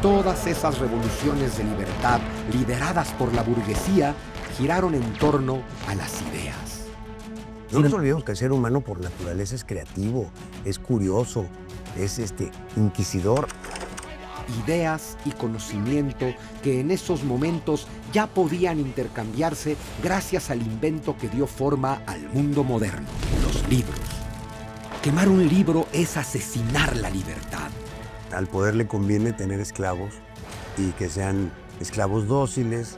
Todas esas revoluciones de libertad lideradas por la burguesía giraron en torno a las ideas. No nos olvidemos que el ser humano por naturaleza es creativo, es curioso, es inquisidor. Ideas y conocimiento que en esos momentos ya podían intercambiarse gracias al invento que dio forma al mundo moderno, los libros. Quemar un libro es asesinar la libertad. Al poder le conviene tener esclavos y que sean esclavos dóciles,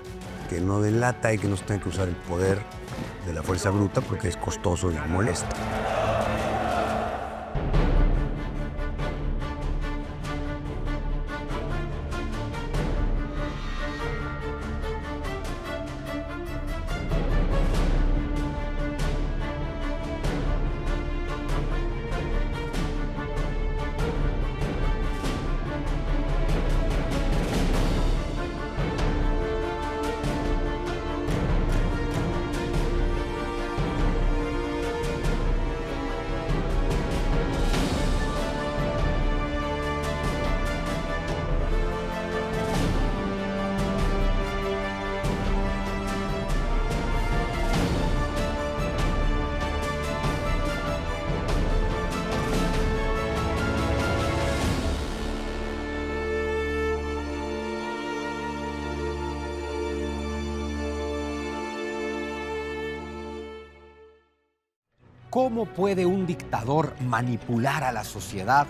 que no den lata y que no tengan que usar el poder de la fuerza bruta porque es costoso y molesto. ¿Cómo puede un dictador manipular a la sociedad?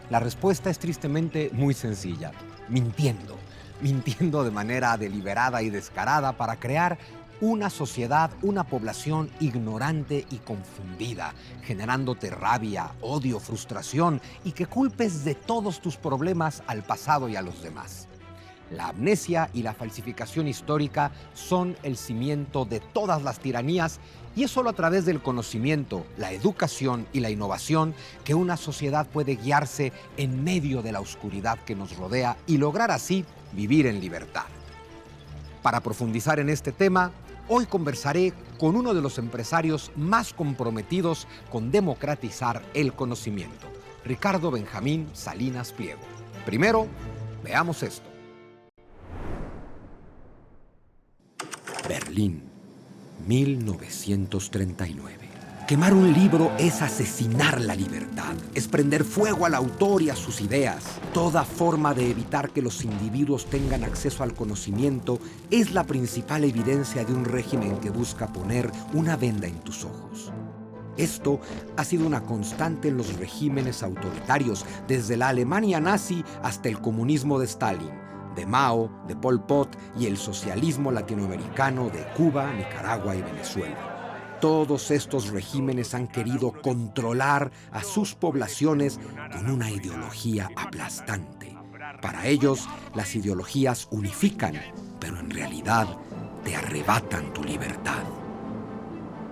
La respuesta es tristemente muy sencilla: mintiendo de manera deliberada y descarada para crear una sociedad, una población ignorante y confundida, generándote rabia, odio, frustración y que culpes de todos tus problemas al pasado y a los demás. La amnesia y la falsificación histórica son el cimiento de todas las tiranías y es solo a través del conocimiento, la educación y la innovación que una sociedad puede guiarse en medio de la oscuridad que nos rodea y lograr así vivir en libertad. Para profundizar en este tema, hoy conversaré con uno de los empresarios más comprometidos con democratizar el conocimiento, Ricardo Benjamín Salinas Pliego. Primero, veamos esto. Berlín, 1939. Quemar un libro es asesinar la libertad, es prender fuego al autor y a sus ideas. Toda forma de evitar que los individuos tengan acceso al conocimiento es la principal evidencia de un régimen que busca poner una venda en tus ojos. Esto ha sido una constante en los regímenes autoritarios, desde la Alemania nazi hasta el comunismo de Stalin, de Mao, de Pol Pot y el socialismo latinoamericano de Cuba, Nicaragua y Venezuela. Todos estos regímenes han querido controlar a sus poblaciones con una ideología aplastante. Para ellos, las ideologías unifican, pero en realidad te arrebatan tu libertad.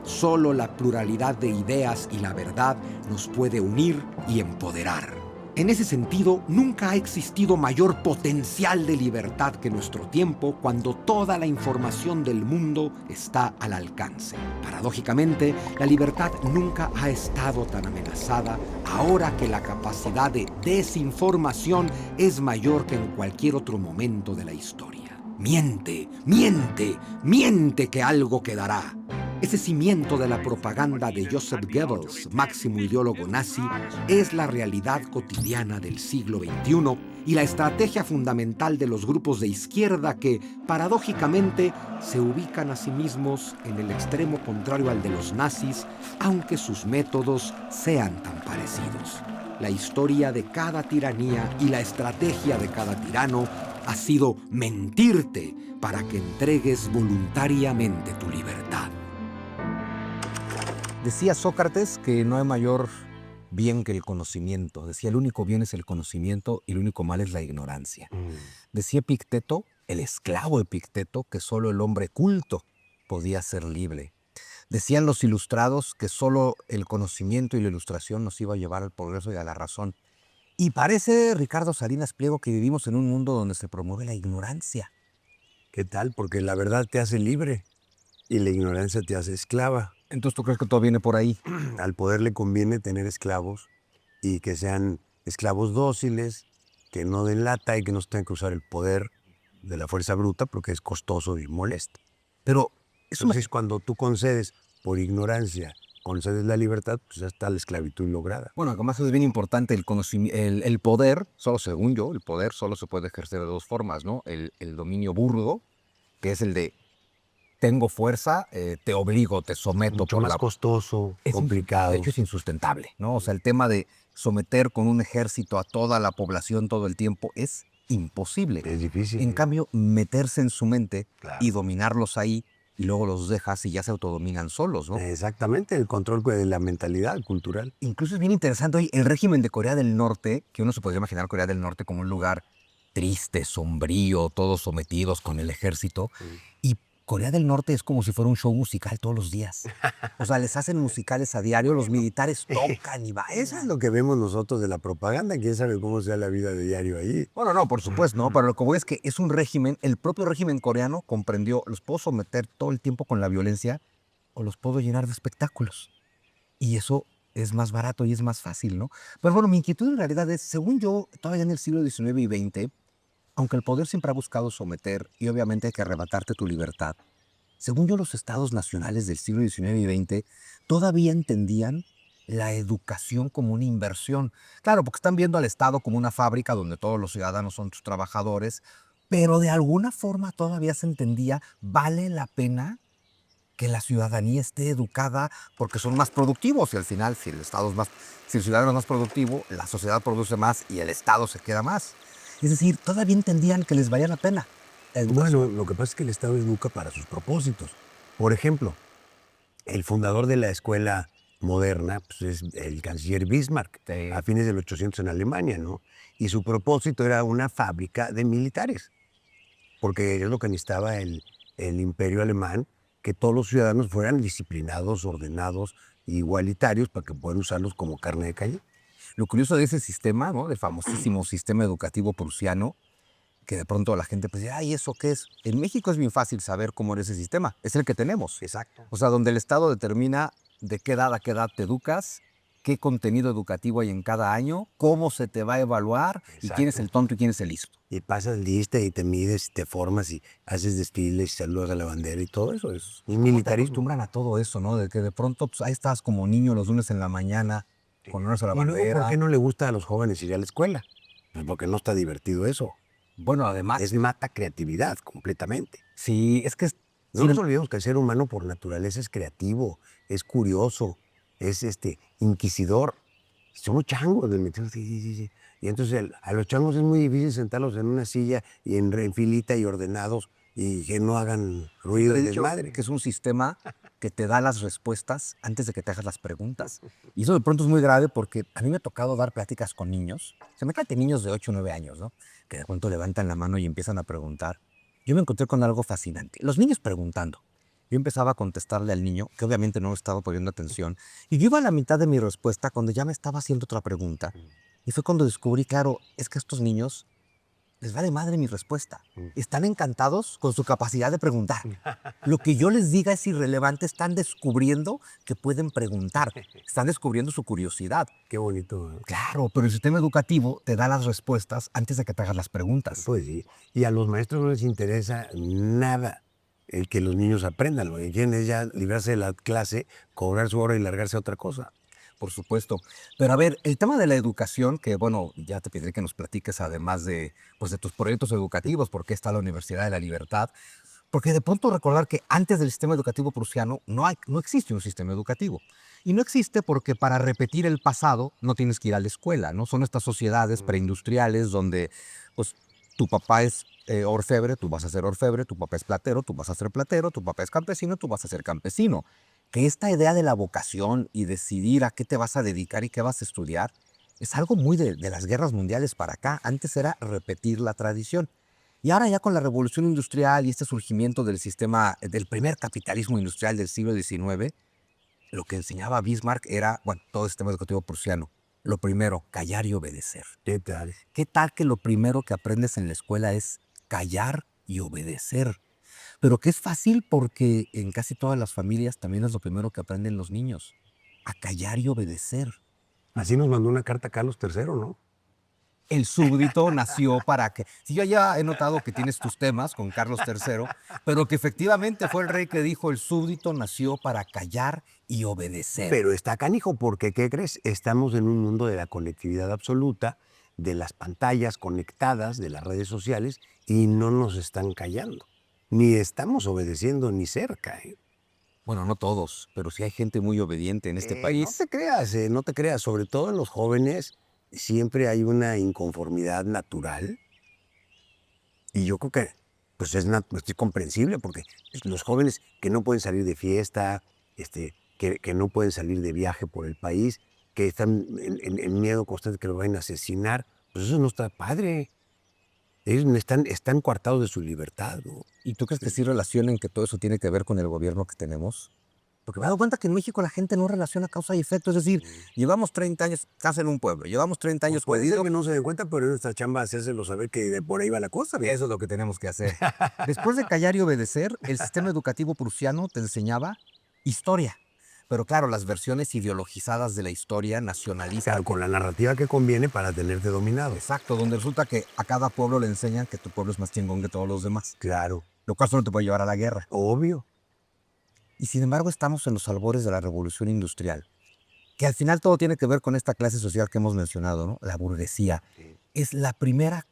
Solo la pluralidad de ideas y la verdad nos puede unir y empoderar. En ese sentido, nunca ha existido mayor potencial de libertad que en nuestro tiempo, cuando toda la información del mundo está al alcance. Paradójicamente, la libertad nunca ha estado tan amenazada ahora que la capacidad de desinformación es mayor que en cualquier otro momento de la historia. Miente, miente, miente que algo quedará. Ese cimiento de la propaganda de Joseph Goebbels, máximo ideólogo nazi, es la realidad cotidiana del siglo XXI y la estrategia fundamental de los grupos de izquierda que, paradójicamente, se ubican a sí mismos en el extremo contrario al de los nazis, aunque sus métodos sean tan parecidos. La historia de cada tiranía y la estrategia de cada tirano ha sido mentirte para que entregues voluntariamente tu libertad. Decía Sócrates que no hay mayor bien que el conocimiento. Decía, el único bien es el conocimiento y el único mal es la ignorancia. Decía Epicteto, el esclavo Epicteto, que solo el hombre culto podía ser libre. Decían los ilustrados que solo el conocimiento y la ilustración nos iba a llevar al progreso y a la razón. Y parece, Ricardo Salinas Pliego, que vivimos en un mundo donde se promueve la ignorancia. ¿Qué tal? Porque la verdad te hace libre y la ignorancia te hace esclava. Entonces, ¿tú crees que todo viene por ahí? Al poder le conviene tener esclavos y que sean esclavos dóciles, que no den lata y que no se tenga que usar el poder de la fuerza bruta porque es costoso y molesto. Pero eso Entonces, cuando tú concedes por ignorancia, concedes la libertad, pues ya está la esclavitud lograda. Bueno, además es bien importante el poder, solo según yo, el poder solo se puede ejercer de dos formas, ¿no? El dominio burdo, que es el de tengo fuerza, te obligo, te someto Mucho por más la... costoso, De complicado. hecho, es insustentable, ¿no? O sea, el tema de someter con un ejército a toda la población todo el tiempo es imposible. Es difícil. En cambio, meterse en su mente Claro. y dominarlos ahí, y luego los dejas y ya se autodominan solos, ¿no? Exactamente, el control de la mentalidad cultural. Incluso es bien interesante hoy el régimen de Corea del Norte, que uno se podría imaginar Corea del Norte como un lugar triste, sombrío, todos sometidos con el ejército. Y Corea del Norte es como si fuera un show musical todos los días. O sea, les hacen musicales a diario, los militares tocan y bailan. Eso es lo que vemos nosotros de la propaganda. ¿Quién sabe cómo sea la vida de diario ahí? Bueno, no, por supuesto, ¿no? Pero lo que voy es que es un régimen, el propio régimen coreano comprendió, los puedo someter todo el tiempo con la violencia o los puedo llenar de espectáculos. Y eso es más barato y es más fácil, ¿no? Pero bueno, mi inquietud en realidad es, según yo, todavía en el siglo XIX y XX, aunque el poder siempre ha buscado someter y obviamente hay que arrebatarte tu libertad, según yo los estados nacionales del siglo XIX y XX todavía entendían la educación como una inversión. Claro, porque están viendo al Estado como una fábrica donde todos los ciudadanos son sus trabajadores, pero de alguna forma todavía se entendía, vale la pena que la ciudadanía esté educada porque son más productivos y al final si el Estado es más, si el ciudadano es más productivo, la sociedad produce más y el Estado se queda más. Es decir, todavía entendían que les valía la pena la educación. Bueno, lo que pasa es que el Estado educa para sus propósitos. Por ejemplo, el fundador de la escuela moderna pues, es el canciller Bismarck, Sí. a fines del 800 en Alemania, ¿no? Y su propósito era una fábrica de militares, porque es lo que necesitaba el imperio alemán, que todos los ciudadanos fueran disciplinados, ordenados, igualitarios, para que puedan usarlos como carne de calle. Lo curioso de ese sistema, ¿no? Del famosísimo sistema educativo prusiano, que de pronto la gente pues dice, ay, ¿eso qué es? En México es bien fácil saber cómo era ese sistema. Es el que tenemos. Exacto. O sea, donde el Estado determina de qué edad a qué edad te educas, qué contenido educativo hay en cada año, cómo se te va a evaluar y quién es el tonto y quién es el listo. Y pasas lista y te mides y te formas y haces desfiles y saludas a la bandera y todo eso. Es un Te militarismo. acostumbran a todo eso, ¿no? De que de pronto pues, ahí estás como niño los lunes en la mañana, con honores a la Y luego, bandera. ¿por qué no le gusta a los jóvenes ir a la escuela? Pues porque no está divertido eso. Bueno, además, Es mata creatividad completamente. sí, es que... No nos olvidemos que el ser humano por naturaleza es creativo, es curioso, es inquisidor. Somos changos del metido. Sí. Y entonces a los changos es muy difícil sentarlos en una silla y en filita y ordenados y que no hagan ruido He y dicho desmadre. que es un sistema que te da las respuestas antes de que te hagas las preguntas. Y eso de pronto es muy grave porque a mí me ha tocado dar pláticas con niños, se me trata niños de 8 o 9 años, ¿no? Que de pronto levantan la mano y empiezan a preguntar. Yo me encontré con algo fascinante. Los niños preguntando. Yo empezaba a contestarle al niño, que obviamente no estaba poniendo atención, y yo iba a la mitad de mi respuesta cuando ya me estaba haciendo otra pregunta. Y fue cuando descubrí, claro, es que a estos niños les vale madre mi respuesta. Están encantados con su capacidad de preguntar. Lo que yo les diga es irrelevante, están descubriendo que pueden preguntar, están descubriendo su curiosidad. Qué bonito. ¿Eh? Claro, pero el sistema educativo te da las respuestas antes de que te hagas las preguntas. Pues sí. Y a los maestros no les interesa nada el que los niños aprendan. Lo que quieren es ya librarse de la clase, cobrar su hora y largarse a otra cosa. Por supuesto. Pero a ver, el tema de la educación, que bueno, ya te pediré que nos platiques además de, pues, de tus proyectos educativos, por qué está la Universidad de la Libertad, porque de pronto recordar que antes del sistema educativo prusiano no existe un sistema educativo. Y no existe porque para repetir el pasado no tienes que ir a la escuela, ¿no? Son estas sociedades preindustriales donde pues, tu papá es orfebre, tú vas a ser orfebre, tu papá es platero, tú vas a ser platero, tu papá es campesino, tú vas a ser campesino. Que esta idea de la vocación y decidir a qué te vas a dedicar y qué vas a estudiar es algo muy de las guerras mundiales para acá. Antes era repetir la tradición. Y ahora ya con la revolución industrial y este surgimiento del sistema, del primer capitalismo industrial del siglo XIX, lo que enseñaba Bismarck era, bueno, todo el sistema educativo prusiano. Lo primero, callar y obedecer. ¿Qué tal? ¿Qué tal que lo primero que aprendes en la escuela es callar y obedecer? Pero que es fácil porque en casi todas las familias también es lo primero que aprenden los niños, a callar y obedecer. Así nos mandó una carta Carlos III, ¿no? El súbdito nació para que... Sí, yo ya he notado que tienes tus temas con Carlos III, pero que efectivamente fue el rey que dijo el súbdito nació para callar y obedecer. Pero está canijo, porque ¿qué crees? Estamos en un mundo de la conectividad absoluta, de las pantallas conectadas, de las redes sociales, y no nos están callando. Ni estamos obedeciendo ni cerca. Bueno, no todos, pero sí hay gente muy obediente en este país. No te creas, sobre todo en los jóvenes siempre hay una inconformidad natural, y yo creo que pues es comprensible, porque los jóvenes que no pueden salir de fiesta, que no pueden salir de viaje por el país, que están en miedo constante que lo vayan a asesinar, pues eso no está padre. Ellos están coartados de su libertad, ¿no? ¿Y tú crees que sí relacionen que todo eso tiene que ver con el gobierno que tenemos? Porque me he dado cuenta que en México la gente no relaciona causa y efecto. Es decir, llevamos 30 años casa en un pueblo, llevamos 30 años Puede ser jodidos. que no se den cuenta, pero es nuestra chamba hacérselo saber que de por ahí va la cosa. ¿no? Eso es lo que tenemos que hacer. Después de callar y obedecer, el sistema educativo prusiano te enseñaba historia. Pero claro, las versiones ideologizadas de la historia nacionalistas. Claro, con la narrativa que conviene para tenerte dominado. Exacto, donde resulta que a cada pueblo le enseñan que tu pueblo es más chingón que todos los demás. Claro, Lo cual solo te puede llevar a la guerra. obvio. Y sin embargo estamos en los albores de la revolución industrial, que al final todo tiene que ver con esta clase social que hemos mencionado, ¿no? La burguesía. Sí. Es la primera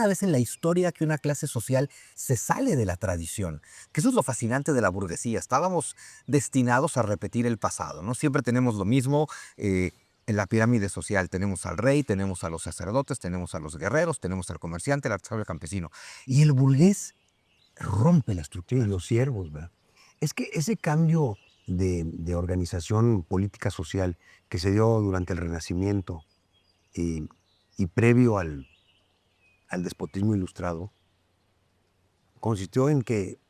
vez en la historia que una clase social se sale de la tradición. Que eso es lo fascinante de la burguesía. Estábamos destinados a repetir el pasado, ¿no? Siempre tenemos lo mismo. En la pirámide social tenemos al rey, tenemos a los sacerdotes, tenemos a los guerreros, tenemos al comerciante, al artesano, al campesino. Y el burgués rompe la estructura. Sí, los siervos, ¿verdad? Es que ese cambio de organización política social que se dio durante el Renacimiento y previo al despotismo ilustrado, consistió en que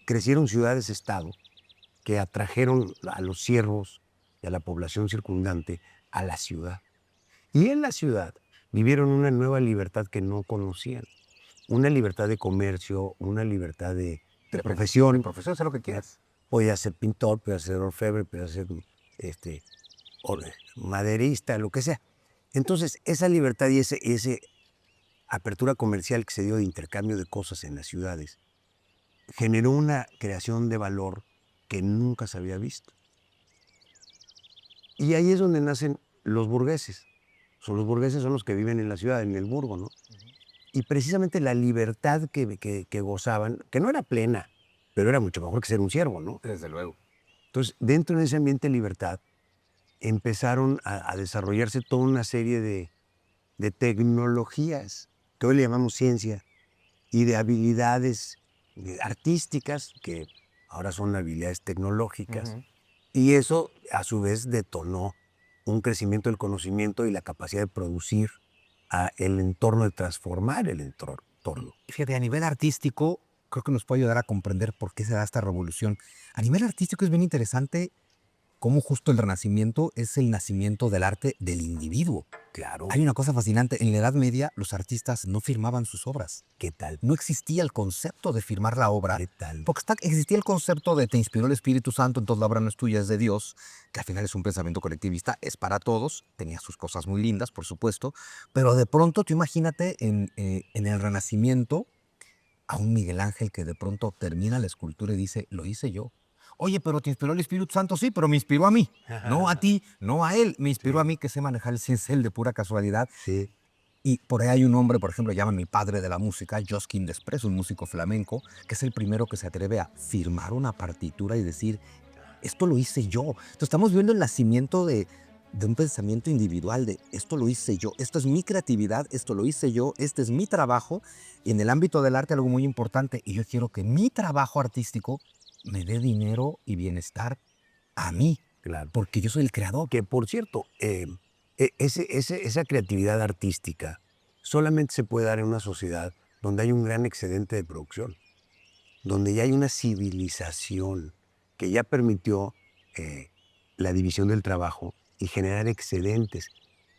crecieron ciudades-estado que atrajeron a los siervos y a la población circundante a la ciudad. Y en la ciudad vivieron una nueva libertad que no conocían. Una libertad de comercio, una libertad de profesión. Profesión, sé lo que quieras. Podía ser pintor, podía ser orfebre, podía ser maderista, lo que sea. Entonces, esa libertad y ese apertura comercial que se dio de intercambio de cosas en las ciudades generó una creación de valor que nunca se había visto. Y ahí es donde nacen los burgueses. Los burgueses son los que viven en la ciudad, en el burgo, ¿no? Y precisamente la libertad que gozaban, que no era plena, pero era mucho mejor que ser un siervo, ¿no? Desde luego. Entonces, dentro de ese ambiente de libertad, empezaron a desarrollarse toda una serie de tecnologías, que hoy le llamamos ciencia, y de habilidades artísticas, que ahora son habilidades tecnológicas. Y eso, a su vez, detonó un crecimiento del conocimiento y la capacidad de producir el entorno, de transformar el entorno. Fíjate, a nivel artístico, creo que nos puede ayudar a comprender por qué se da esta revolución. A nivel artístico es bien interesante cómo justo el Renacimiento es el nacimiento del arte del individuo. Claro. Hay una cosa fascinante. En la Edad Media, los artistas no firmaban sus obras. ¿Qué tal? No existía el concepto de firmar la obra. ¿Qué tal? Porque existía el concepto de te inspiró el Espíritu Santo, entonces la obra no es tuya, es de Dios, que al final es un pensamiento colectivista, es para todos, tenía sus cosas muy lindas, por supuesto, pero de pronto tú imagínate en el Renacimiento a un Miguel Ángel que de pronto termina la escultura y dice, lo hice yo. Oye, pero te inspiró el Espíritu Santo, sí, pero me inspiró a mí, no a ti, no a él, me inspiró a mí que sé manejar el cincel de pura casualidad. Sí. Y por ahí hay un hombre, por ejemplo, llaman mi padre de la música, Josquin Desprez, un músico flamenco, que es el primero que se atreve a firmar una partitura y decir, esto lo hice yo. Entonces estamos viendo el nacimiento de un pensamiento individual de esto lo hice yo, esto es mi creatividad, esto lo hice yo, este es mi trabajo. Y en el ámbito del arte algo muy importante, y yo quiero que mi trabajo artístico me dé dinero y bienestar a mí, Claro. porque yo soy el creador. Que, por cierto, esa creatividad artística solamente se puede dar en una sociedad donde hay un gran excedente de producción, donde ya hay una civilización que ya permitió la división del trabajo y generar excedentes.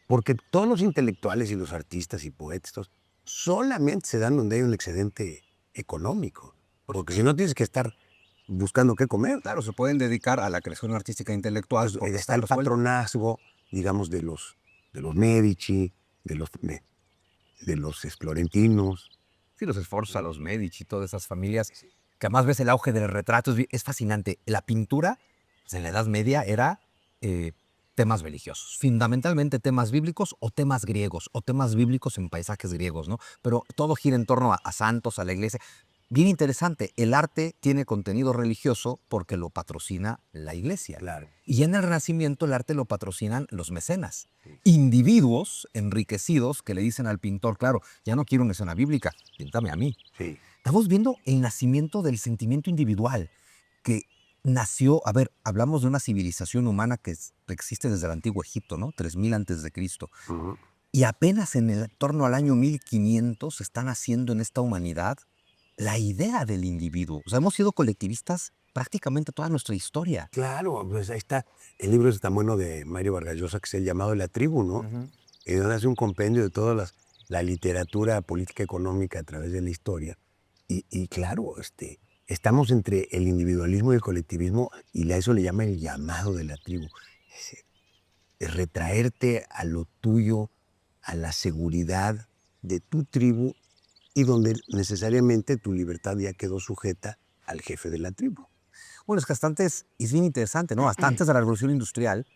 Porque todos los intelectuales y los artistas y poetas solamente se dan donde hay un excedente económico. Porque si no tienes que estar buscando qué comer. Claro, se pueden dedicar a la creación artística e intelectual. Está el patronazgo, digamos, de los de los Medici, de los florentinos. Sí, los esfuerzos a los Medici y todas esas familias, que además ves el auge del retrato, es fascinante. La pintura, pues, en la Edad Media era temas religiosos, fundamentalmente temas bíblicos o temas griegos, o temas bíblicos en paisajes griegos, ¿no? Pero todo gira en torno a santos, a la iglesia. Bien interesante, el arte tiene contenido religioso porque lo patrocina la iglesia. Claro. Y en el Renacimiento el arte lo patrocinan los mecenas, individuos enriquecidos que le dicen al pintor, claro, ya no quiero una escena bíblica, píntame a mí. Sí. Estamos viendo el nacimiento del sentimiento individual, que nació, a ver, hablamos de una civilización humana que existe desde el antiguo Egipto, ¿no? 3000 antes de Cristo. Ujú. Y apenas en el torno al año 1500 están haciendo en esta humanidad la idea del individuo. O sea, hemos sido colectivistas prácticamente toda nuestra historia. Claro, pues ahí está. El libro es tan bueno de Mario Vargas Llosa, que es El llamado de la tribu, ¿no? Y donde hace un compendio de toda la literatura política económica a través de la historia. Y claro, estamos entre el individualismo y el colectivismo, y a eso le llama el llamado de la tribu. Es retraerte a lo tuyo, a la seguridad de tu tribu, y donde necesariamente tu libertad ya quedó sujeta al jefe de la tribu. Bueno, es que hasta antes, es bien interesante, ¿no? Hasta antes de la Revolución Industrial,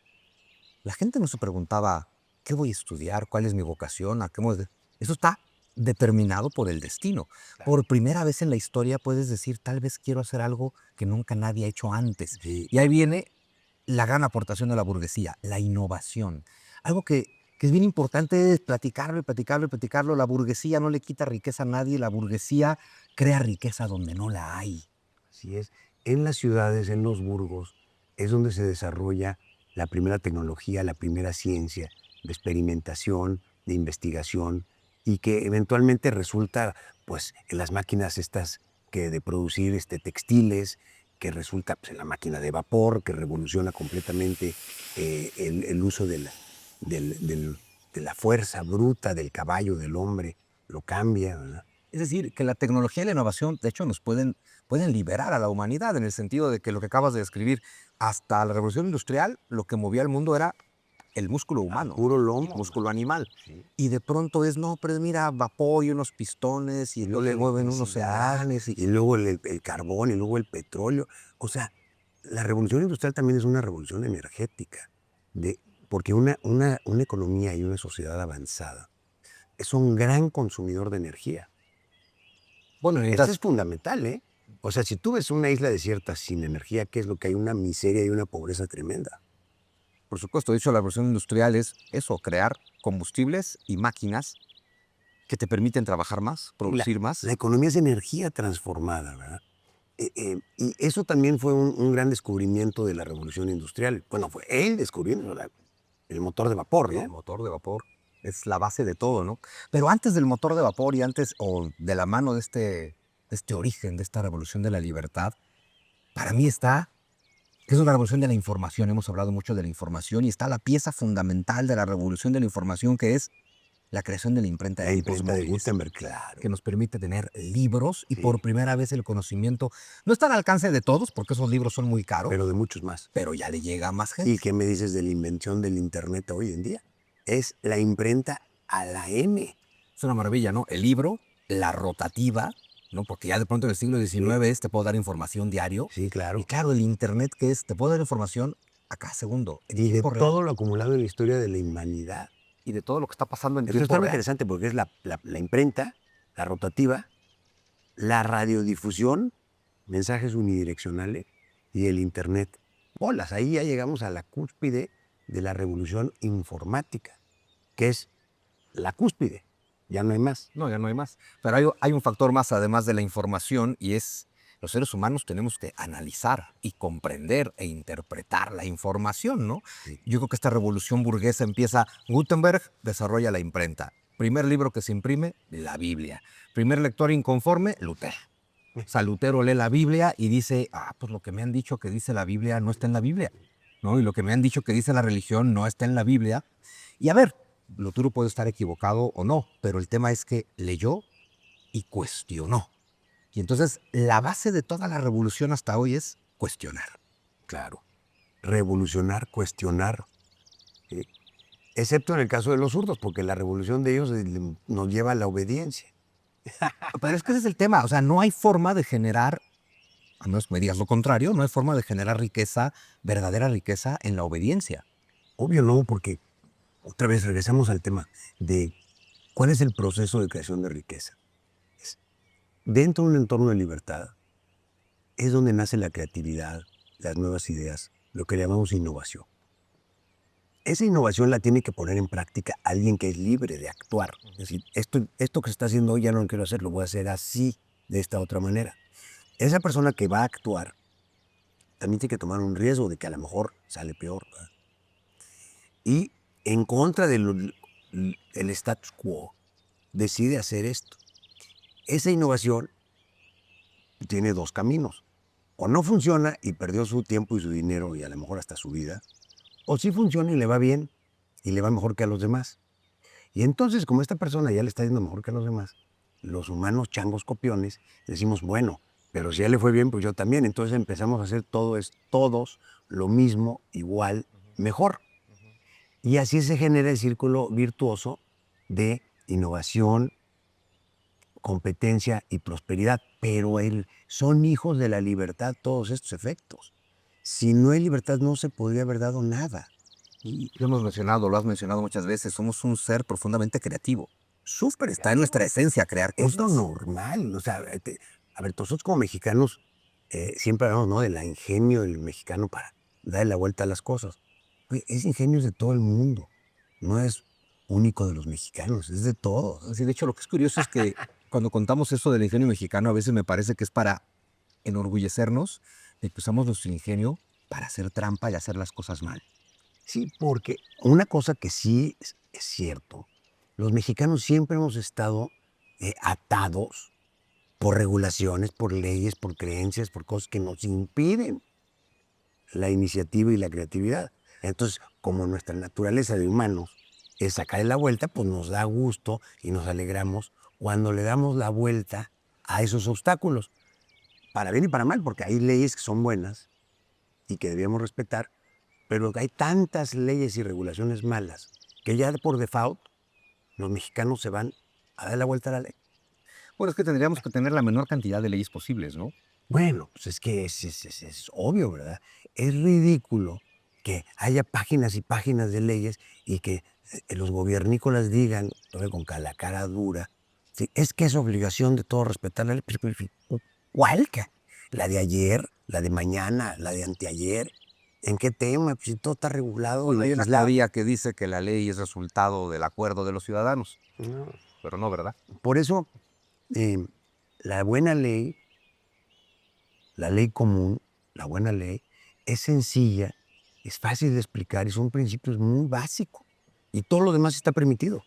la gente no se preguntaba, ¿qué voy a estudiar? ¿Cuál es mi vocación? ¿A qué me voy a dedicar? Eso está determinado por el destino. Claro. Por primera vez en la historia puedes decir, tal vez quiero hacer algo que nunca nadie ha hecho antes. Sí. Y ahí viene la gran aportación de la burguesía, la innovación. Algo que es bien importante es platicarlo y platicarlo y platicarlo. La burguesía no le quita riqueza a nadie, la burguesía crea riqueza donde no la hay. Así es. En las ciudades, en los burgos, es donde se desarrolla la primera tecnología, la primera ciencia de experimentación, de investigación, y que eventualmente resulta, pues, en las máquinas estas de producir textiles, que resulta, pues, en la máquina de vapor, que revoluciona completamente el uso de la fuerza bruta del caballo, del hombre, lo cambia, ¿verdad? Es decir, que la tecnología y la innovación, de hecho, nos pueden liberar a la humanidad, en el sentido de que lo que acabas de describir, hasta la Revolución Industrial, lo que movía al mundo era el músculo humano, Puro lomo. músculo animal. Sí. Y de pronto es, no, pero mira, vapor y unos pistones, y luego le mueven unos engranes. Y luego el carbón, y luego el petróleo. O sea, la revolución industrial también es una revolución energética, porque una economía y una sociedad avanzada es un gran consumidor de energía. Bueno, Esto es fundamental, ¿eh? O sea, si tú ves una isla desierta sin energía, ¿qué es lo que hay? Una miseria y una pobreza tremenda. por supuesto, de hecho, la revolución industrial es eso, crear combustibles y máquinas que te permiten trabajar más, producir más. La economía es energía transformada, ¿verdad? Y eso también fue un gran descubrimiento de la revolución industrial. Bueno, fue el descubrimiento, el motor de vapor, ¿no? El motor de vapor es la base de todo, ¿no? Pero antes del motor de vapor y antes, o de la mano de este origen, de esta revolución de la libertad, para mí está, que es una revolución de la información. Hemos hablado mucho de la información y está la pieza fundamental de la revolución de la información, que es la creación de la imprenta de La tipos imprenta de móviles, Gutenberg, claro. que nos permite tener libros y Sí. por primera vez el conocimiento no está al alcance de todos, porque esos libros son muy caros, Pero de muchos más. pero ya le llega a más gente. ¿Y qué me dices de la invención del Internet hoy en día? Es la imprenta a la M. Es una maravilla, ¿no? El libro, la rotativa, ¿no? Porque ya de pronto en el siglo XIX te puedo dar información diario. Sí, claro. Y claro, el Internet, que es, te puedo dar información a cada segundo, en Y de tiempo real, todo lo acumulado en la historia de la humanidad. y de todo lo que está pasando en Esto tiempo está muy real. interesante porque es la imprenta, la rotativa, la radiodifusión, mensajes unidireccionales y el Internet. Bolas, ahí ya llegamos a la cúspide de la revolución informática, que es la cúspide. Ya no hay más. No, ya no hay más. Pero hay un factor más además de la información, y es los seres humanos tenemos que analizar y comprender e interpretar la información, ¿no? Sí. Yo creo que esta revolución burguesa empieza, Gutenberg desarrolla la imprenta. Primer libro que se imprime, la Biblia. Primer lector inconforme, Lutero. O sea, Lutero lee la Biblia y dice, pues lo que me han dicho que dice la Biblia no está en la Biblia, ¿no? Y lo que me han dicho que dice la religión no está en la Biblia. Y a ver, Lutero puede estar equivocado o no, pero el tema es que leyó y cuestionó. Y entonces la base de toda la revolución hasta hoy es cuestionar. Claro. Revolucionar, cuestionar. Excepto en el caso de los zurdos, porque la revolución de ellos nos lleva a la obediencia. Pero es que ese es el tema. O sea, no hay forma de generar, a menos que me digas lo contrario, no hay forma de generar riqueza, verdadera riqueza, en la obediencia. Obvio no, porque otra vez regresamos al tema de cuál es el proceso de creación de riqueza. Dentro de un entorno de libertad es donde nace la creatividad, las nuevas ideas, lo que llamamos innovación. Esa innovación la tiene que poner en práctica alguien que es libre de actuar. Es decir, esto que se está haciendo hoy ya no lo quiero hacer, lo voy a hacer así, de esta otra manera. Esa persona que va a actuar también tiene que tomar un riesgo de que a lo mejor sale peor, ¿verdad? Y en contra del status quo, decide hacer esto. Esa innovación tiene dos caminos. O no funciona y perdió su tiempo y su dinero y a lo mejor hasta su vida, o sí funciona y le va bien y le va mejor que a los demás. Y entonces, como esta persona ya le está yendo mejor que a los demás, los humanos changos copiones decimos, bueno, pero si a él le fue bien, pues yo también. Entonces empezamos a hacer todos lo mismo, igual, mejor. Y así se genera el círculo virtuoso de innovación, competencia y prosperidad. Pero son hijos de la libertad todos estos efectos. Si no hay libertad, no se podría haber dado nada. Y lo hemos mencionado, lo has mencionado muchas veces, somos un ser profundamente creativo. Súper, está en nuestra esencia crear cosas. Es lo normal. O sea, a ver, nosotros como mexicanos siempre hablamos, ¿no?, del ingenio del mexicano para darle la vuelta a las cosas. Oye, ese ingenio es de todo el mundo. No es único de los mexicanos, es de todos. Sí, de hecho, lo que es curioso es que cuando contamos eso del ingenio mexicano, a veces me parece que es para enorgullecernos de que usamos nuestro ingenio para hacer trampa y hacer las cosas mal. Sí, porque una cosa que sí es cierto, los mexicanos siempre hemos estado atados por regulaciones, por leyes, por creencias, por cosas que nos impiden la iniciativa y la creatividad. Entonces, como nuestra naturaleza de humanos es sacarle la vuelta, pues nos da gusto y nos alegramos cuando le damos la vuelta a esos obstáculos, para bien y para mal, porque hay leyes que son buenas y que debíamos respetar, pero hay tantas leyes y regulaciones malas que ya por default los mexicanos se van a dar la vuelta a la ley. Bueno, es que tendríamos que tener la menor cantidad de leyes posibles, ¿no? Bueno, pues es que es obvio, ¿verdad? Es ridículo que haya páginas y páginas de leyes y que los gobiernícolas digan, con la cara dura, ¿sí?, es que es obligación de todos respetar la ley. ¿Cuál? ¿La de ayer? ¿La de mañana? ¿La de anteayer? ¿En qué tema? Pues si todo está regulado. Bueno, hay una legislado. teoría que dice que la ley es resultado del acuerdo de los ciudadanos. No. Pero no, ¿verdad? Por eso, la buena ley, la ley común, la buena ley, es sencilla, es fácil de explicar y son principios muy básicos. Y todo lo demás está permitido.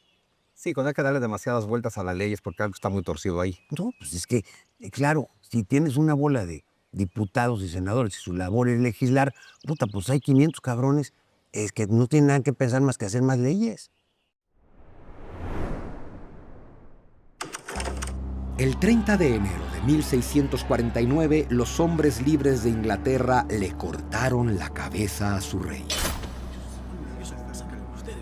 Sí, cuando hay que darle demasiadas vueltas a la ley es porque algo está muy torcido ahí. No, pues es que, claro, si tienes una bola de diputados y senadores y su labor es legislar, puta, pues hay 500 cabrones es que no tienen nada que pensar más que hacer más leyes. El 30 de enero de 1649, los hombres libres de Inglaterra le cortaron la cabeza a su rey.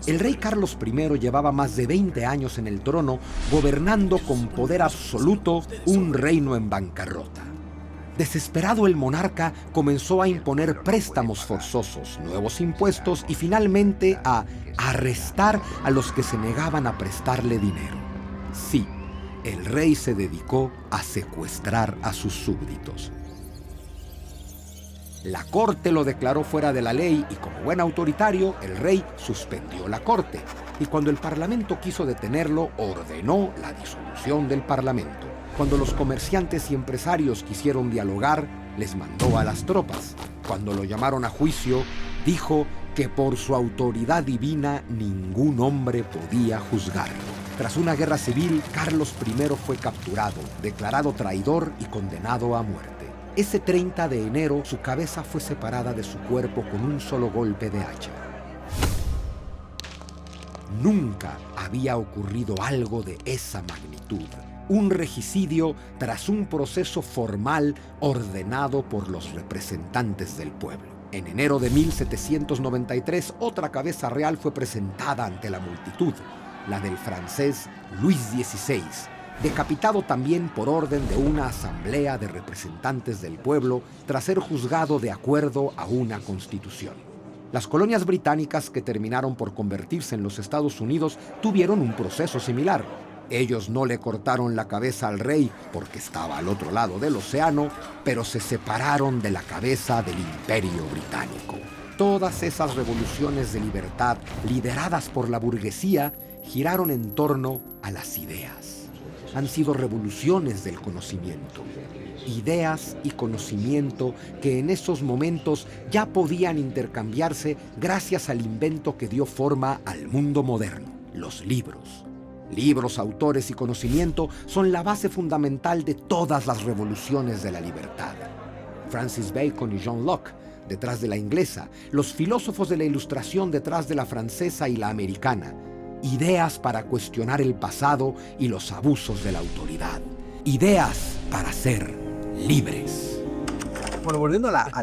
El rey Carlos I llevaba más de 20 años en el trono, gobernando con poder absoluto un reino en bancarrota. Desesperado, el monarca comenzó a imponer préstamos forzosos, nuevos impuestos y finalmente a arrestar a los que se negaban a prestarle dinero. Sí, el rey se dedicó a secuestrar a sus súbditos. La corte lo declaró fuera de la ley y como buen autoritario, el rey suspendió la corte. Y cuando el parlamento quiso detenerlo, ordenó la disolución del parlamento. Cuando los comerciantes y empresarios quisieron dialogar, les mandó a las tropas. Cuando lo llamaron a juicio, dijo que por su autoridad divina ningún hombre podía juzgarlo. Tras una guerra civil, Carlos I fue capturado, declarado traidor y condenado a muerte. Ese 30 de enero, su cabeza fue separada de su cuerpo con un solo golpe de hacha. Nunca había ocurrido algo de esa magnitud. Un regicidio tras un proceso formal ordenado por los representantes del pueblo. En enero de 1793, otra cabeza real fue presentada ante la multitud, la del francés Luis XVI, decapitado también por orden de una asamblea de representantes del pueblo tras ser juzgado de acuerdo a una constitución. Las colonias británicas, que terminaron por convertirse en los Estados Unidos, tuvieron un proceso similar. Ellos no le cortaron la cabeza al rey porque estaba al otro lado del océano, pero se separaron de la cabeza del Imperio Británico. Todas esas revoluciones de libertad lideradas por la burguesía giraron en torno a las ideas. Han sido revoluciones del conocimiento. Ideas y conocimiento que en esos momentos ya podían intercambiarse gracias al invento que dio forma al mundo moderno, los libros. Libros, autores y conocimiento son la base fundamental de todas las revoluciones de la libertad. Francis Bacon y John Locke, detrás de la inglesa, los filósofos de la Ilustración detrás de la francesa y la americana. Ideas para cuestionar el pasado y los abusos de la autoridad. Ideas para ser libres. Bueno, volviendo a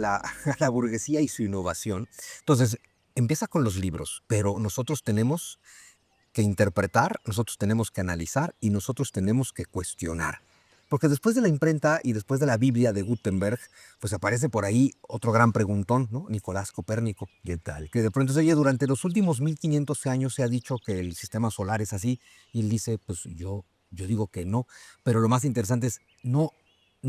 la burguesía y su innovación, entonces empieza con los libros, pero nosotros tenemos que interpretar, nosotros tenemos que analizar y nosotros tenemos que cuestionar. Porque después de la imprenta y después de la Biblia de Gutenberg, pues aparece por ahí otro gran preguntón, ¿no? Nicolás Copérnico. ¿Qué tal? Que de pronto, oye, durante los últimos 1500 años se ha dicho que el sistema solar es así, y él dice, pues yo digo que no. Pero lo más interesante es, no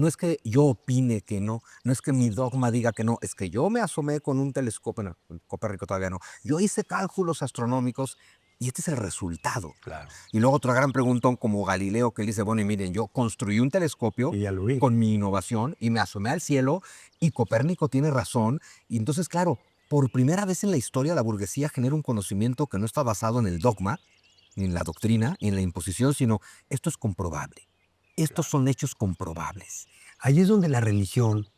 es que yo opine que no es que mi dogma diga que no, es que yo me asomé con un telescopio, no, Copérnico todavía no, yo hice cálculos astronómicos y este es el resultado. Claro. Y luego otro gran preguntón como Galileo, que él dice, bueno, y miren, yo construí un telescopio Y ya lo vi. con mi innovación y me asomé al cielo y Copérnico tiene razón. Y entonces, claro, por primera vez en la historia la burguesía genera un conocimiento que no está basado en el dogma, ni en la doctrina, ni en la imposición, sino esto es comprobable. Estos son hechos comprobables. Ahí es donde la religión,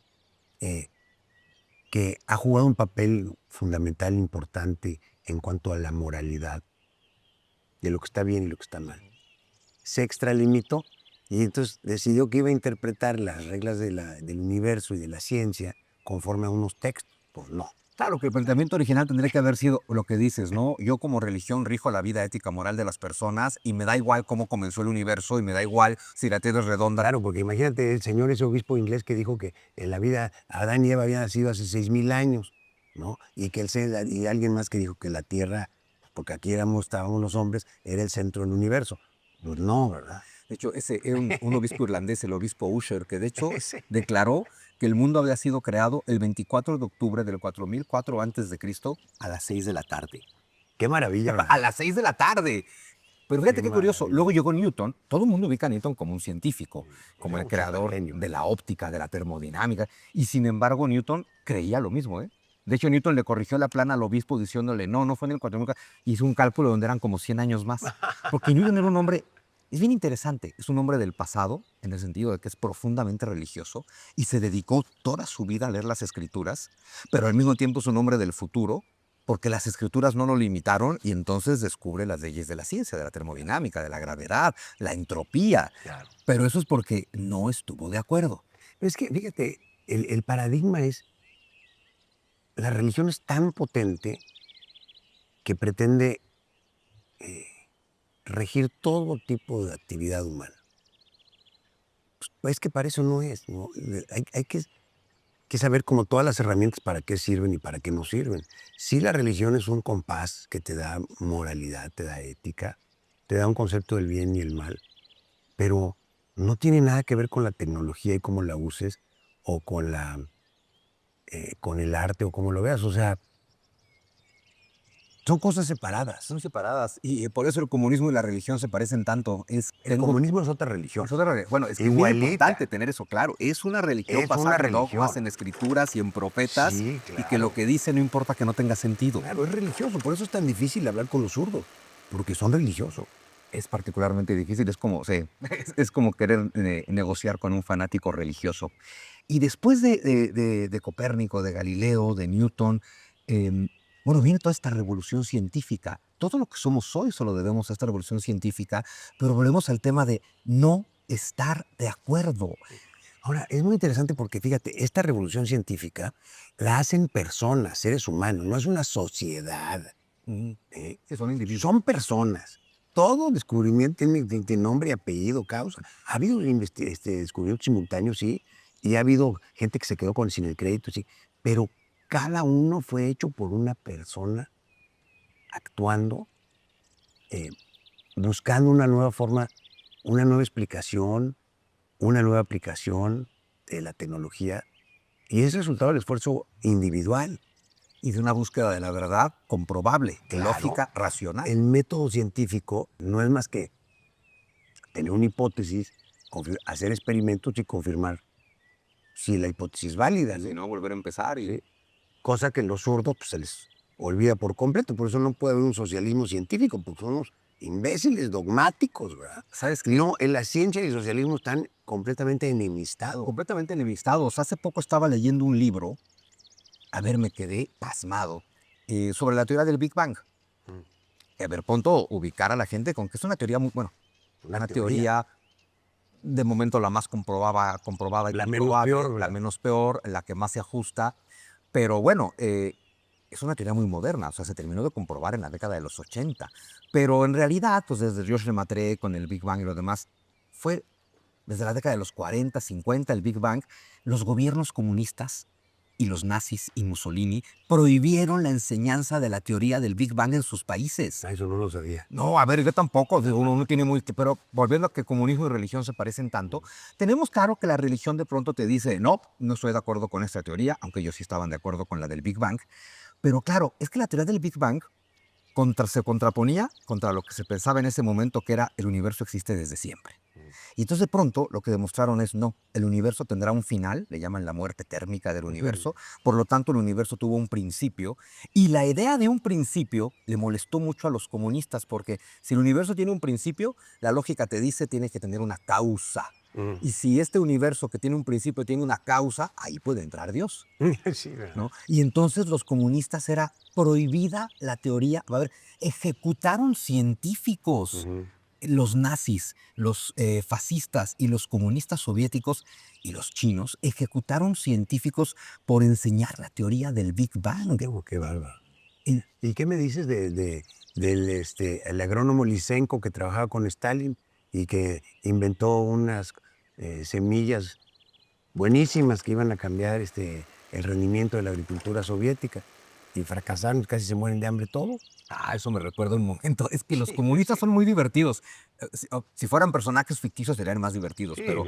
que ha jugado un papel fundamental, importante en cuanto a la moralidad, de lo que está bien y lo que está mal, se extralimitó y entonces decidió que iba a interpretar las reglas del universo y de la ciencia conforme a unos textos. Pues no. Claro que el planteamiento original tendría que haber sido lo que dices, ¿no? Yo como religión rijo la vida ética moral de las personas y me da igual cómo comenzó el universo y me da igual si la Tierra es redonda. Claro, porque imagínate el señor, ese obispo inglés que dijo que en la vida Adán y Eva habían nacido hace 6000 años, ¿no? Y y alguien más que dijo que la Tierra, porque aquí estábamos los hombres, era el centro del universo. Pues no, ¿verdad? De hecho, ese era un obispo irlandés, el obispo Usher, que de hecho Ese. declaró que el mundo había sido creado el 24 de octubre del 4004 a.C. a las 6 de la tarde. Qué maravilla, ¿verdad? A las 6 de la tarde. Pero fíjate qué curioso, maravilla. luego llegó Newton, todo el mundo ubica a Newton como un científico, como el Pues, creador genio. de la óptica, de la termodinámica, y sin embargo Newton creía lo mismo, ¿eh? De hecho, Newton le corrigió la plana al obispo diciéndole, no fue en el 4004, hizo un cálculo donde eran como 100 años más, porque Newton era un hombre, es bien interesante, es un hombre del pasado, en el sentido de que es profundamente religioso, y se dedicó toda su vida a leer las escrituras, pero al mismo tiempo es un hombre del futuro, porque las escrituras no lo limitaron y entonces descubre las leyes de la ciencia, de la termodinámica, de la gravedad, la entropía. Claro. Pero eso es porque no estuvo de acuerdo. Pero es que, fíjate, el paradigma es, la religión es tan potente que pretende regir todo tipo de actividad humana. Pues es que para eso no es, ¿no? Hay que saber como todas las herramientas para qué sirven y para qué no sirven. Sí, la religión es un compás que te da moralidad, te da ética, te da un concepto del bien y el mal, pero no tiene nada que ver con la tecnología y cómo la uses o con con el arte o cómo lo veas. O sea, son cosas separadas. Son separadas y por eso el comunismo y la religión se parecen tanto. El comunismo es otra religión. Bueno, es que es muy Igualita. importante tener eso claro. Es una religión Es basada una en religión. dogmas, en escrituras y en profetas, Sí, y que claro. lo que dice no importa que no tenga sentido. Claro, es religioso. Por eso es tan difícil hablar con los zurdos, porque son religiosos. Es particularmente difícil, es como, sí, es como querer negociar con un fanático religioso. Y después de Copérnico, de Galileo, de Newton, bueno, viene toda esta revolución científica. Todo lo que somos hoy solo debemos a esta revolución científica, pero volvemos al tema de no estar de acuerdo. Ahora, es muy interesante porque fíjate, esta revolución científica la hacen personas, seres humanos, no es una sociedad. Sí, son individuos. Son personas. Todo descubrimiento tiene nombre y apellido, causa. Ha habido descubrimientos simultáneos, sí, y ha habido gente que se quedó sin el crédito, sí, pero cada uno fue hecho por una persona actuando, eh, buscando una nueva forma, una nueva explicación, una nueva aplicación de la tecnología, y es resultado del esfuerzo individual. Y de una búsqueda de la verdad comprobable, de Claro. lógica racional. El método científico no es más que tener una hipótesis, hacer experimentos y confirmar si la hipótesis es válida. Si no, volver a empezar. Sí. Cosa que los zurdos pues, se les olvida por completo. Por eso no puede haber un socialismo científico, porque son unos imbéciles dogmáticos, ¿verdad? ¿Sabes qué? No, en la ciencia y el socialismo están completamente enemistados. Completamente enemistados. Hace poco estaba leyendo un libro, a ver, me quedé pasmado, sobre la teoría del Big Bang. A ver, pronto ubicar a la gente con que es una teoría muy, bueno, una teoría de momento la más comprobada y La menos comprobable, peor, la ¿verdad? menos peor, la que más se ajusta, pero bueno, es una teoría muy moderna, o sea, se terminó de comprobar en la década de los 80, pero en realidad, pues desde Georges Lemaitre con el Big Bang y lo demás, fue desde la década de los 40, 50, el Big Bang, los gobiernos comunistas y los nazis y Mussolini prohibieron la enseñanza de la teoría del Big Bang en sus países. Eso no lo sabía. No, a ver, yo tampoco, uno no tiene muy... Pero volviendo a que comunismo y religión se parecen tanto, tenemos claro que la religión de pronto te dice, no, no estoy de acuerdo con esta teoría, aunque ellos sí estaban de acuerdo con la del Big Bang. Pero claro, es que la teoría del Big Bang se contraponía contra lo que se pensaba en ese momento, que era el universo existe desde siempre. Y entonces de pronto lo que demostraron es no, el universo tendrá un final, le llaman la muerte térmica del universo, por lo tanto el universo tuvo un principio, y la idea de un principio le molestó mucho a los comunistas, porque si el universo tiene un principio, la lógica te dice tiene que tener una causa. Y si este universo que tiene un principio tiene una causa, ahí puede entrar Dios. Sí, ¿verdad? ¿No? Y entonces los comunistas era prohibida la teoría. A ver, ejecutaron científicos. Los nazis, los fascistas y los comunistas soviéticos y los chinos ejecutaron científicos por enseñar la teoría del Big Bang. Qué bárbaro. ¿Y qué me dices del el agrónomo Lysenko que trabajaba con Stalin y que inventó unas semillas buenísimas que iban a cambiar el rendimiento de la agricultura soviética? Y fracasaron, casi se mueren de hambre todos. Eso me recuerda un momento. Es que los comunistas son muy divertidos. Si fueran personajes ficticios serían más divertidos, pero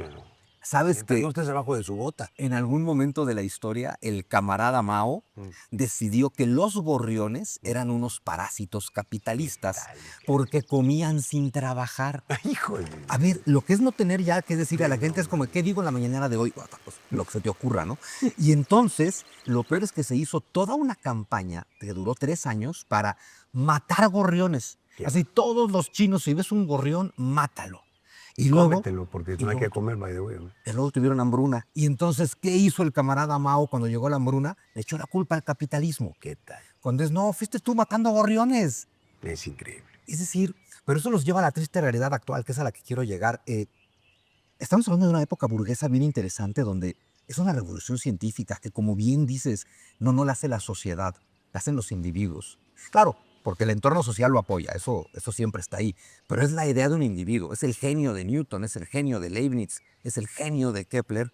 sabes que no estés abajo de su bota. en algún momento de la historia el camarada Mao decidió que los gorriones eran unos parásitos capitalistas porque comían sin trabajar. Híjole. A ver, lo que es no tener ya que decir a la gente es como, ¿qué digo en la mañana de hoy? Bueno, pues, lo que se te ocurra, ¿no? Y entonces, lo peor es que se hizo toda una campaña que duró 3 años para matar gorriones. Así, todos los chinos, si ves un gorrión, mátalo. Y luego, Cómetelo, porque no hay que comer, by the way, ¿no? y luego tuvieron hambruna. Y entonces, ¿qué hizo el camarada Mao cuando llegó la hambruna? Le echó la culpa al capitalismo. ¿Qué tal? Cuando es, no, fuiste tú matando gorriones. Es increíble. Es decir, pero eso los lleva a la triste realidad actual, que es a la que quiero llegar. Estamos hablando de una época burguesa bien interesante donde es una revolución científica que, como bien dices, no la hace la sociedad, la hacen los individuos. Claro, porque el entorno social lo apoya, eso siempre está ahí, pero es la idea de un individuo, es el genio de Newton, es el genio de Leibniz, es el genio de Kepler.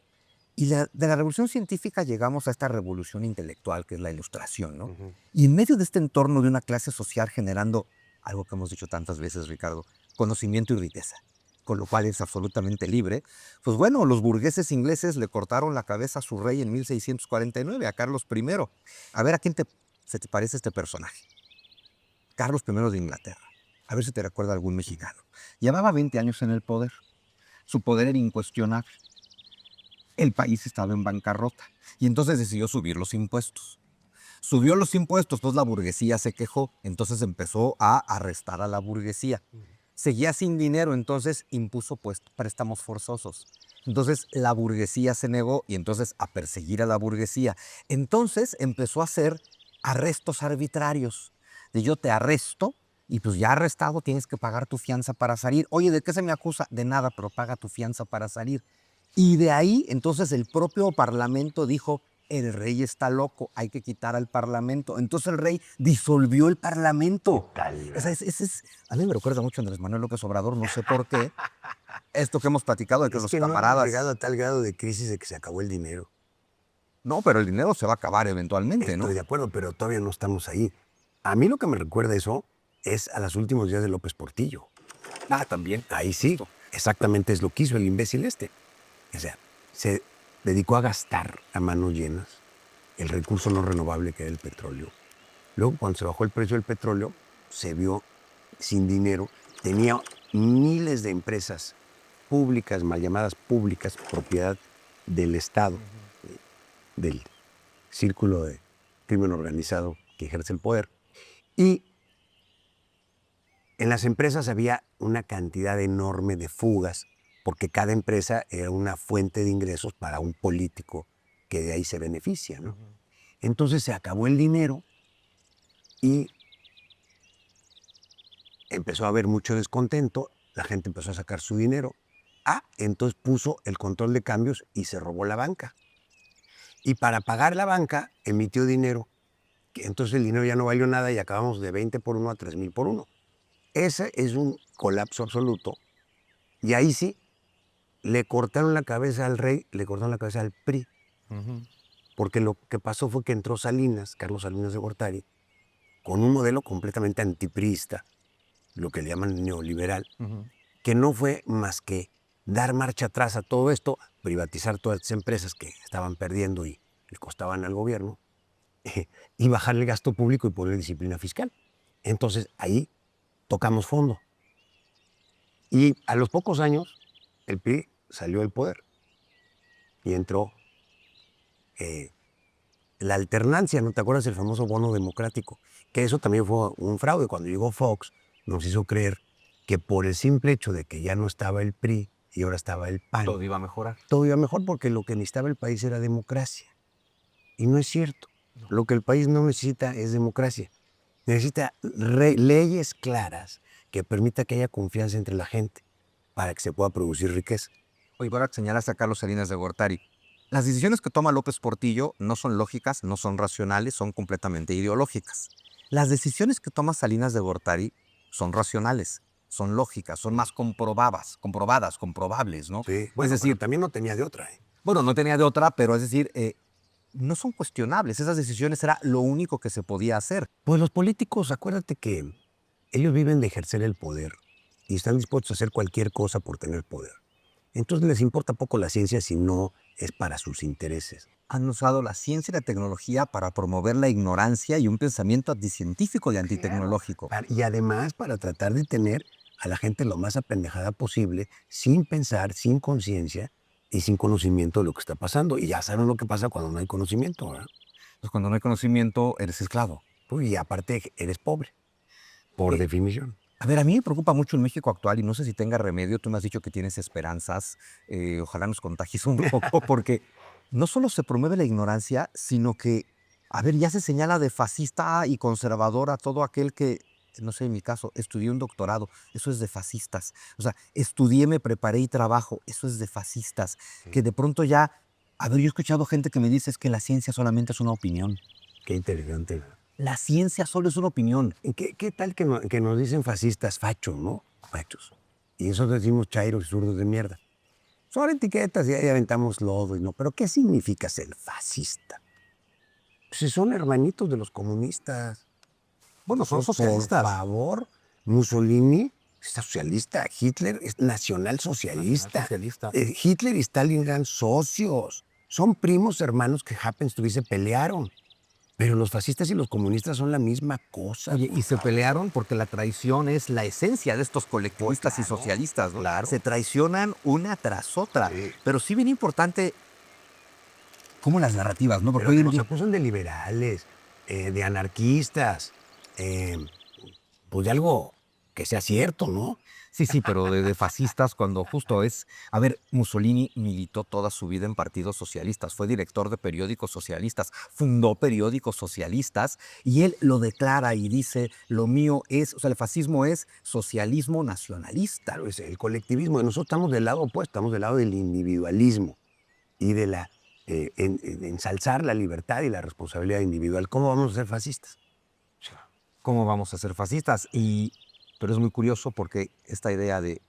Y de la revolución científica llegamos a esta revolución intelectual, que es la ilustración, ¿no? Y en medio de este entorno de una clase social generando algo que hemos dicho tantas veces, Ricardo, conocimiento y riqueza, con lo cual es absolutamente libre, pues bueno, los burgueses ingleses le cortaron la cabeza a su rey en 1649, a Carlos I. A ver, ¿a quién se te parece este personaje? Carlos I de Inglaterra. A ver si te recuerda algún mexicano. Llevaba 20 años en el poder. Su poder era incuestionable. El país estaba en bancarrota y entonces decidió subir los impuestos. Subió los impuestos, entonces la burguesía se quejó, entonces empezó a arrestar a la burguesía. Seguía sin dinero, entonces impuso préstamos forzosos. Entonces la burguesía se negó y entonces a perseguir a la burguesía. Entonces empezó a hacer arrestos arbitrarios. De yo te arresto y pues ya arrestado tienes que pagar tu fianza para salir. Oye, ¿de qué se me acusa? De nada, pero paga tu fianza para salir. Y de ahí, entonces, el propio Parlamento dijo, el rey está loco, hay que quitar al Parlamento. Entonces el rey disolvió el Parlamento. Tal, O sea, a mí me recuerda mucho a Andrés Manuel López Obrador, no sé por qué. Esto que hemos platicado de que es los que no hemos camaradas... llegado a tal grado de crisis de que se acabó el dinero. No, pero el dinero se va a acabar eventualmente, ¿no? Estoy de acuerdo, pero todavía no estamos ahí. A mí lo que me recuerda eso es a los últimos días de López Portillo. Ah, también. Ahí sí, exactamente es lo que hizo el imbécil este. O sea, se dedicó a gastar a manos llenas el recurso no renovable que era el petróleo. Luego, cuando se bajó el precio del petróleo, se vio sin dinero. Tenía miles de empresas públicas, mal llamadas públicas, propiedad del Estado, del círculo de crimen organizado que ejerce el poder. Y en las empresas había una cantidad enorme de fugas, porque cada empresa era una fuente de ingresos para un político que de ahí se beneficia, ¿no? Entonces se acabó el dinero y empezó a haber mucho descontento, la gente empezó a sacar su dinero. Entonces puso el control de cambios y se robó la banca. Y para pagar la banca emitió dinero, entonces el dinero ya no valió nada y acabamos de 20 por 1 a 3,000 por 1. Ese es un colapso absoluto. Y ahí sí, le cortaron la cabeza al rey, le cortaron la cabeza al PRI. Porque lo que pasó fue que entró Salinas, Carlos Salinas de Gortari, con un modelo completamente antipriista, lo que le llaman neoliberal, que no fue más que dar marcha atrás a todo esto, privatizar todas estas empresas que estaban perdiendo y le costaban al gobierno, y bajar el gasto público y poner disciplina fiscal. Entonces ahí tocamos fondo. Y a los pocos años, el PRI salió del poder y entró la alternancia, ¿no te acuerdas del famoso bono democrático? Que eso también fue un fraude. Cuando llegó Fox, nos hizo creer que por el simple hecho de que ya no estaba el PRI y ahora estaba el PAN, Todo iba a mejorar. todo iba mejor porque lo que necesitaba el país era democracia. Y no es cierto. Lo que el país no necesita es democracia. Necesita leyes claras que permita que haya confianza entre la gente para que se pueda producir riqueza. Oye, ahora que señalaste a Carlos Salinas de Gortari, las decisiones que toma López Portillo no son lógicas, no son racionales, son completamente ideológicas. Las decisiones que toma Salinas de Gortari son racionales, son lógicas, son más comprobables, ¿no? Sí, bueno, es decir, pero también no tenía de otra. bueno, no tenía de otra, pero es decir, no son cuestionables. Esas decisiones era lo único que se podía hacer. Pues los políticos, acuérdate que ellos viven de ejercer el poder y están dispuestos a hacer cualquier cosa por tener poder. Entonces les importa poco la ciencia si no es para sus intereses. Han usado la ciencia y la tecnología para promover la ignorancia y un pensamiento anticientífico y antitecnológico. Y además para tratar de tener a la gente lo más apendejada posible, sin pensar, sin conciencia y sin conocimiento de lo que está pasando. Y ya saben lo que pasa cuando no hay conocimiento, ¿verdad? Pues cuando no hay conocimiento, eres esclavo. Pues, y aparte eres pobre, por definición. A ver, a mí me preocupa mucho el México actual y no sé si tenga remedio. Tú me has dicho que tienes esperanzas. Ojalá nos contagies un poco porque no solo se promueve la ignorancia, sino que, a ver, ya se señala de fascista y conservador a todo aquel que, no sé, en mi caso, estudié un doctorado. Eso es de fascistas. O sea, estudié, me preparé y trabajo. Eso es de fascistas. Que de pronto ya, a ver, yo he escuchado gente que me dice es que la ciencia solamente es una opinión. Qué interesante. La ciencia solo es una opinión. ¿Qué tal que nos dicen fascistas fachos, no? Fachos. Y nosotros decimos chairos y zurdos de mierda. Son etiquetas y ahí aventamos lodo y no. Pero ¿qué significa ser fascista? Pues son hermanitos de los comunistas. Bueno, son socialistas. Por favor, Mussolini es socialista, Hitler es nacionalsocialista. Hitler y Stalin eran socios. Son primos hermanos que happens to be se pelearon. Pero los fascistas y los comunistas son la misma cosa. Oye, y se pelearon porque la traición es la esencia de estos colectivistas y socialistas, ¿no? Claro. Se traicionan una tras otra. Sí. Pero sí bien importante cómo las narrativas, ¿no? Porque Pero hoy en nos día... acusan de liberales, de anarquistas, pues de algo que sea cierto, ¿no? Sí, sí, pero de fascistas cuando justo es... A ver, Mussolini militó toda su vida en partidos socialistas, fue director de periódicos socialistas, fundó periódicos socialistas y él lo declara y dice, lo mío es, o sea, el fascismo es socialismo nacionalista. Claro, es el colectivismo. Nosotros estamos del lado opuesto, estamos del lado del individualismo y de ensalzar la libertad y la responsabilidad individual. ¿Cómo vamos a ser fascistas? ¿Cómo vamos a ser fascistas? Pero es muy curioso porque esta idea de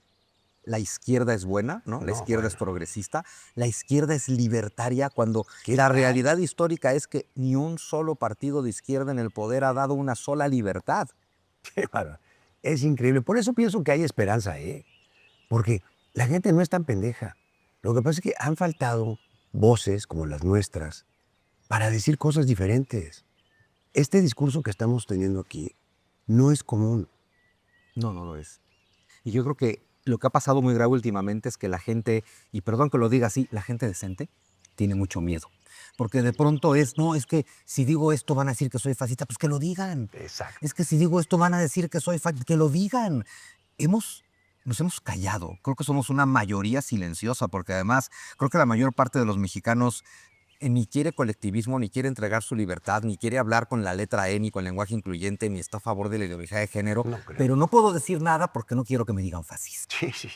la izquierda es buena, ¿no? La No, izquierda es bueno. progresista, la izquierda es libertaria cuando ¿Qué la tal? realidad histórica es que ni un solo partido de izquierda en el poder ha dado una sola libertad. Qué bárbaro. Es increíble. Por eso pienso que hay esperanza, ¿eh? Porque la gente no es tan pendeja. Lo que pasa es que han faltado voces como las nuestras para decir cosas diferentes. Este discurso que estamos teniendo aquí no es común. No, no lo es. Y yo creo que lo que ha pasado muy grave últimamente es que la gente, y perdón que lo diga así, la gente decente tiene mucho miedo. Porque de pronto no, es que si digo esto van a decir que soy fascista, pues que lo digan. Exacto. Es que si digo esto van a decir que soy fascista, que lo digan. Nos hemos callado. Creo que somos una mayoría silenciosa, porque además creo que la mayor parte de los mexicanos ni quiere colectivismo, ni quiere entregar su libertad, ni quiere hablar con la letra E, ni con lenguaje incluyente, ni está a favor de la ideología de género. No creo. Pero no puedo decir nada porque no quiero que me digan fascista. Sí.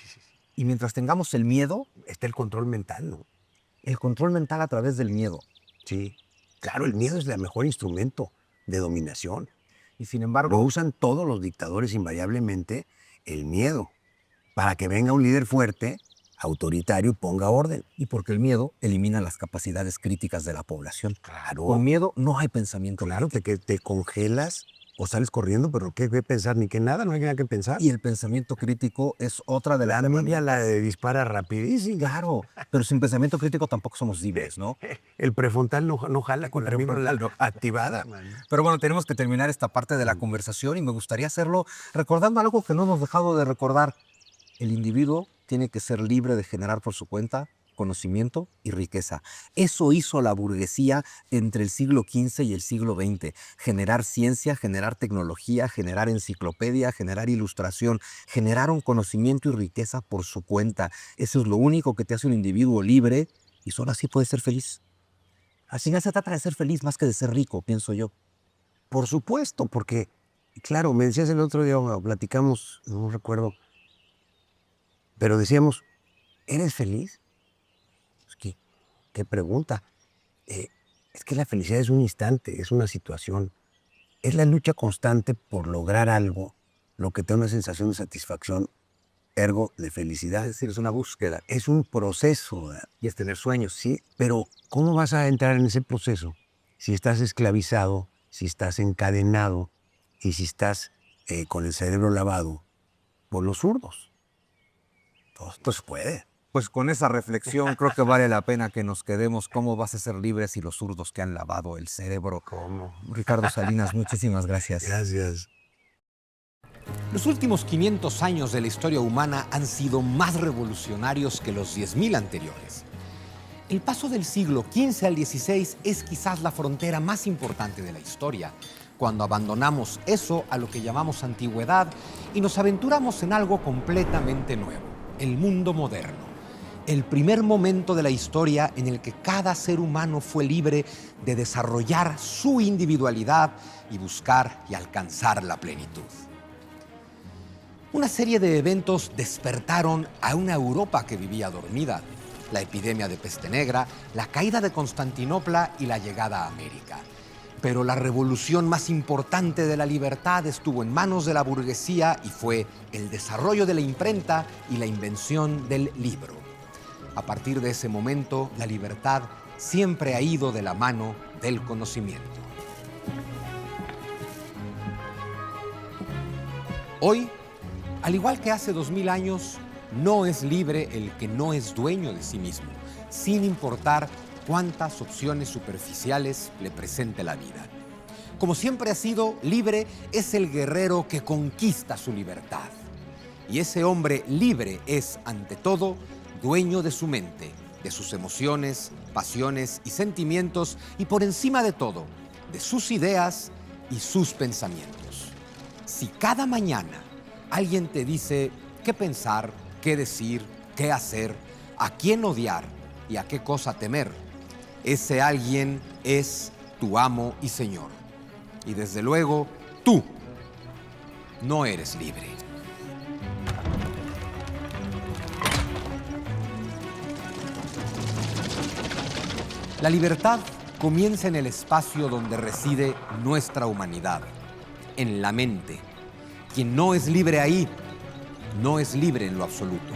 Y mientras tengamos el miedo, Está el control mental, ¿no? el control mental a través del miedo. Sí. Claro, el miedo es el mejor instrumento de dominación. Y sin Lo embargo, usan todos los dictadores invariablemente, el miedo, para que venga un líder fuerte, autoritario y ponga orden. y porque el miedo elimina las capacidades críticas de la población. Claro. Con miedo no hay pensamiento Claro, crítico. te congelas o sales corriendo, pero ¿qué pensar? Ni que nada, no hay nada que pensar. Y el pensamiento crítico es otra de La las... media la dispara rapidísimo. Claro, pero sin pensamiento crítico tampoco somos libres, ¿no? El prefrontal no jala con la misma activada. Pero bueno, tenemos que terminar esta parte de la conversación y me gustaría hacerlo recordando algo que no hemos dejado de recordar. El individuo tiene que ser libre de generar por su cuenta conocimiento y riqueza. Eso hizo la burguesía entre el siglo XV y el siglo XX. Generar ciencia, generar tecnología, generar enciclopedia, generar ilustración. Generaron conocimiento y riqueza por su cuenta. Eso es lo único que te hace un individuo libre y solo así puedes ser feliz. Al final se trata de ser feliz más que de ser rico, pienso yo. Por supuesto, porque, claro, me decías el otro día, o platicamos, no recuerdo, pero decíamos, ¿eres feliz? Pues, ¿qué pregunta? Es que la felicidad es un instante, es una situación. Es la lucha constante por lograr algo, lo que te da una sensación de satisfacción, ergo de felicidad. Es decir, es una búsqueda Es un proceso, ¿verdad? y es tener sueños. Sí, pero ¿cómo vas a entrar en ese proceso si estás esclavizado, si estás encadenado y si estás con el cerebro lavado por los zurdos? Todo se puede. Pues con esa reflexión creo que vale la pena que nos quedemos. ¿Cómo vas a ser libres si los zurdos te han lavado el cerebro? ¿Cómo? Ricardo Salinas, muchísimas gracias. Gracias. Los últimos 500 años de la historia humana han sido más revolucionarios que los 10.000 anteriores. El paso del siglo XV al XVI es quizás la frontera más importante de la historia, cuando abandonamos eso a lo que llamamos antigüedad y nos aventuramos en algo completamente nuevo, el mundo moderno. El primer momento de la historia en el que cada ser humano fue libre de desarrollar su individualidad y buscar y alcanzar la plenitud. Una serie de eventos despertaron a una Europa que vivía dormida. La epidemia de peste negra, la caída de Constantinopla y la llegada a América. Pero la revolución más importante de la libertad estuvo en manos de la burguesía y fue el desarrollo de la imprenta y la invención del libro. A partir de ese momento, la libertad siempre ha ido de la mano del conocimiento. Hoy, al igual que hace 2000 años, no es libre el que no es dueño de sí mismo, sin importar cuántas opciones superficiales le presente la vida. Como siempre ha sido, libre es el guerrero que conquista su libertad. Y ese hombre libre es, ante todo, dueño de su mente, de sus emociones, pasiones y sentimientos, y por encima de todo, de sus ideas y sus pensamientos. Si cada mañana alguien te dice, qué pensar, qué decir, qué hacer, a quién odiar y a qué cosa temer. Ese alguien es tu amo y Señor. Y desde luego, tú no eres libre. La libertad comienza en el espacio donde reside nuestra humanidad, en la mente. Quien no es libre ahí, no es libre en lo absoluto.